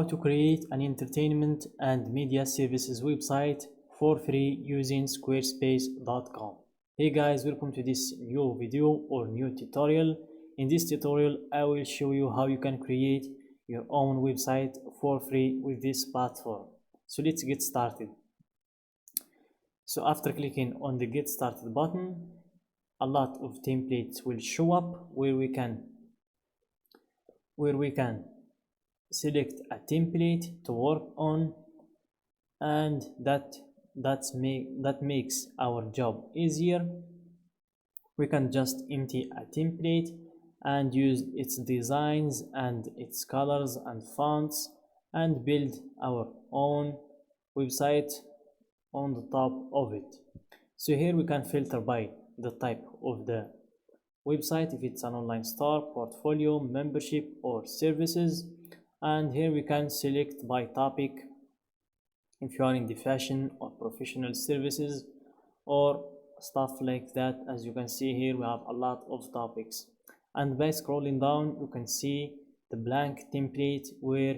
to create an entertainment and media services website for free using squarespace.com. Hey guys, welcome to this new video or new tutorial. In this tutorial I will show you how you can create your own website for free with this platform. So let's get started. So after clicking on the get started button, a lot of templates will show up where we can select a template to work on, and that makes our job easier. We can just empty a template and use its designs and its colors and fonts and build our own website on the top of it. So here we can filter by the type of the website, if it's an online store, portfolio, membership, or services. And here we can select by topic, if you are in the fashion or professional services or stuff like that. As you can see here, we have a lot of topics, and by scrolling down you can see the blank template where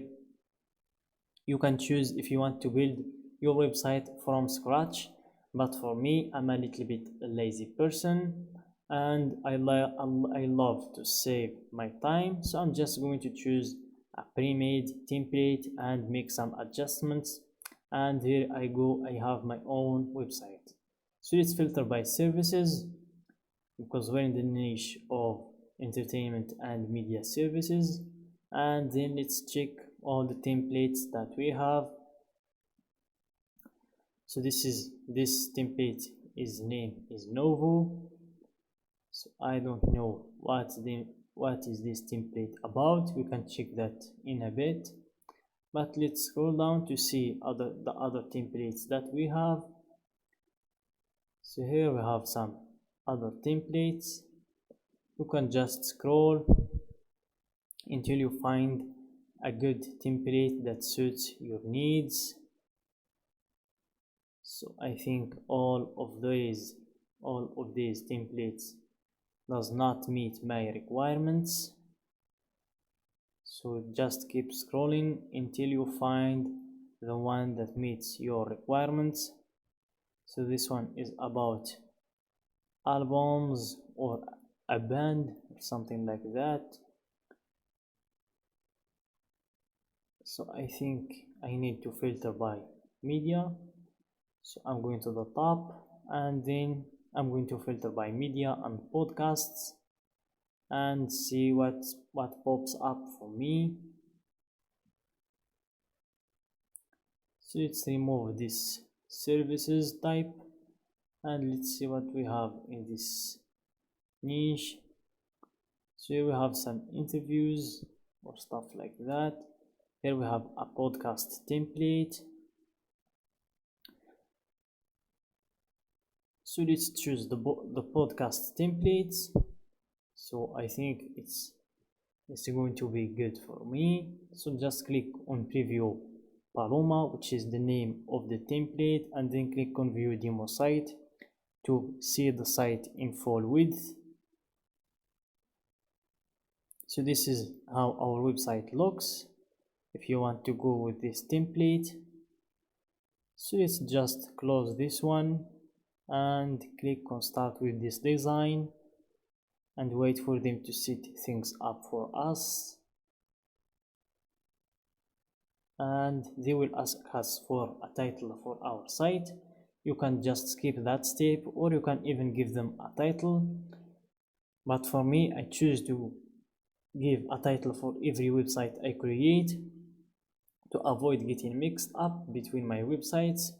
you can choose if you want to build your website from scratch. But for me, I'm a little bit a lazy person and I love to save my time, so I'm just going to choose a pre-made template and make some adjustments, and here I go, I have my own website. So let's filter by services, because we're in the niche of entertainment and media services. And then let's check all the templates that we have. So this template is name is Novo. So I don't know what is this template about. We can check that in a bit, but let's scroll down to see the other templates that we have. So here we have some other templates. You can just scroll until you find a good template that suits your needs. So I think all of these templates does not meet my requirements, so just keep scrolling until you find the one that meets your requirements. So this one is about albums or a band or something like that. So I think I need to filter by media, so I'm going to the top and then I'm going to filter by media and podcasts and see what pops up for me. So let's remove this services type and let's see what we have in this niche. So here we have some interviews or stuff like that. Here we have a podcast template. So let's choose the podcast templates. So I think it's going to be good for me. So just click on preview Paloma, which is the name of the template, and then click on view demo site to see the site in full width. So this is how our website looks if you want to go with this template. So let's just close this one and click on start with this design and wait for them to set things up for us, and they will ask us for a title for our site. You can just skip that step, or you can even give them a title, but for me I choose to give a title for every website I create to avoid getting mixed up between my websites.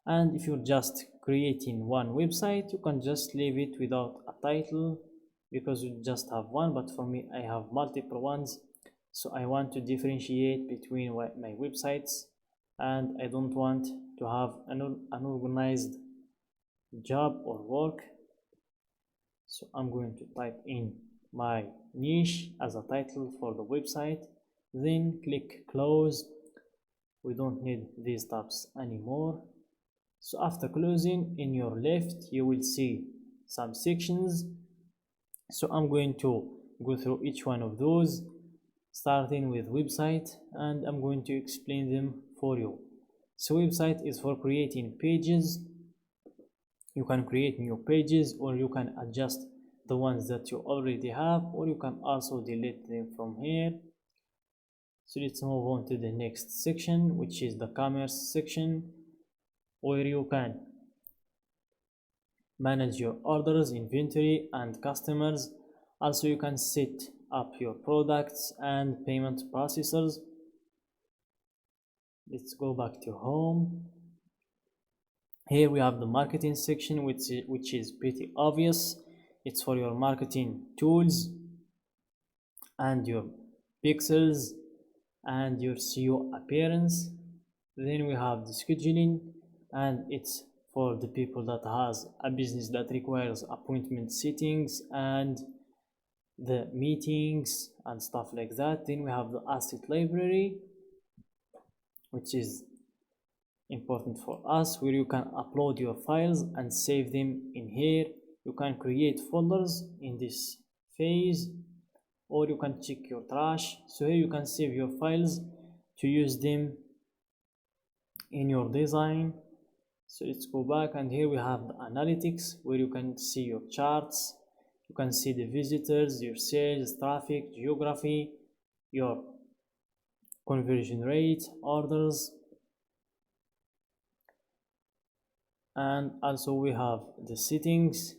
And if you're just creating one website, you can just leave it without a title because you just have one, but for me I have multiple ones, so I want to differentiate between my websites and I don't want to have an unorganized job or work. So I'm going to type in my niche as a title for the website, then click close. We don't need these tabs anymore. So after closing, in your left you will see some sections. So I'm going to go through each one of those starting with website, and I'm going to explain them for you. So website is for creating pages. You can create new pages, or you can adjust the ones that you already have, or you can also delete them from here. So let's move on to the next section, which is the commerce section, where you can manage your orders, inventory, and customers. Also, you can set up your products and payment processors. Let's go back to home. Here we have the marketing section, which is pretty obvious. It's for your marketing tools and your pixels and your SEO appearance. Then we have the scheduling, and it's for the people that has a business that requires appointment settings and the meetings and stuff like that. Then we have the asset library, which is important for us, where you can upload your files and save them in here. You can create folders in this phase, or you can check your trash. So here you can save your files to use them in your design. So let's go back, and here we have the analytics, where you can see your charts. You can see the visitors, your sales, traffic, geography, your conversion rate, orders, and also we have the settings,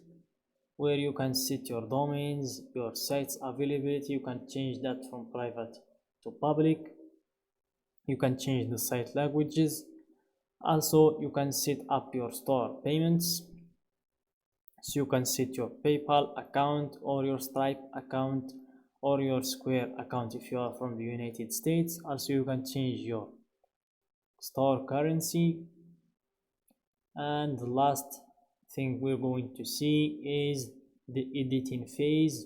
where you can set your domains, your site's availability. You can change that from private to public. You can change the site languages. Also, you can set up your store payments. So you can set your PayPal account, or your Stripe account, or your Square account if you are from the United States. Also, you can change your store currency. And the last thing we're going to see is the editing phase.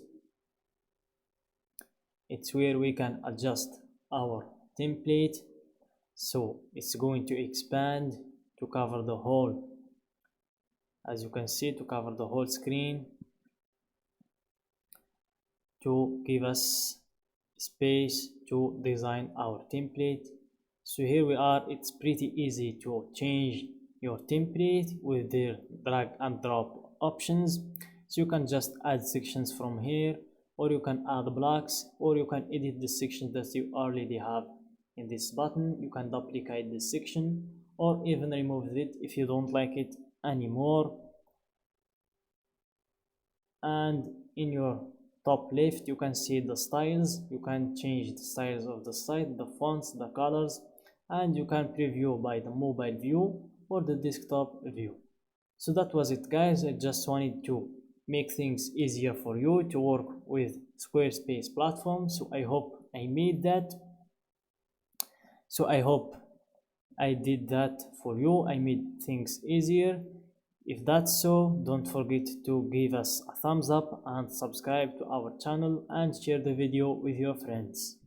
It's where we can adjust our template, so it's going to expand to cover the whole, as you can see, to cover the whole screen, to give us space to design our template. So here we are. It's pretty easy to change your template with their drag and drop options. So you can just add sections from here, or you can add blocks, or you can edit the section that you already have in this button. You can duplicate this section, or even remove it if you don't like it anymore. And in your top left, you can see the styles. You can change the styles of the site, the fonts, the colors, and you can preview by the mobile view or the desktop view. So that was it, guys. I just wanted to make things easier for you to work with Squarespace platform. So I hope I made that. So I hope I did that for you. I made things easier. If that's so, don't forget to give us a thumbs up and subscribe to our channel and share the video with your friends.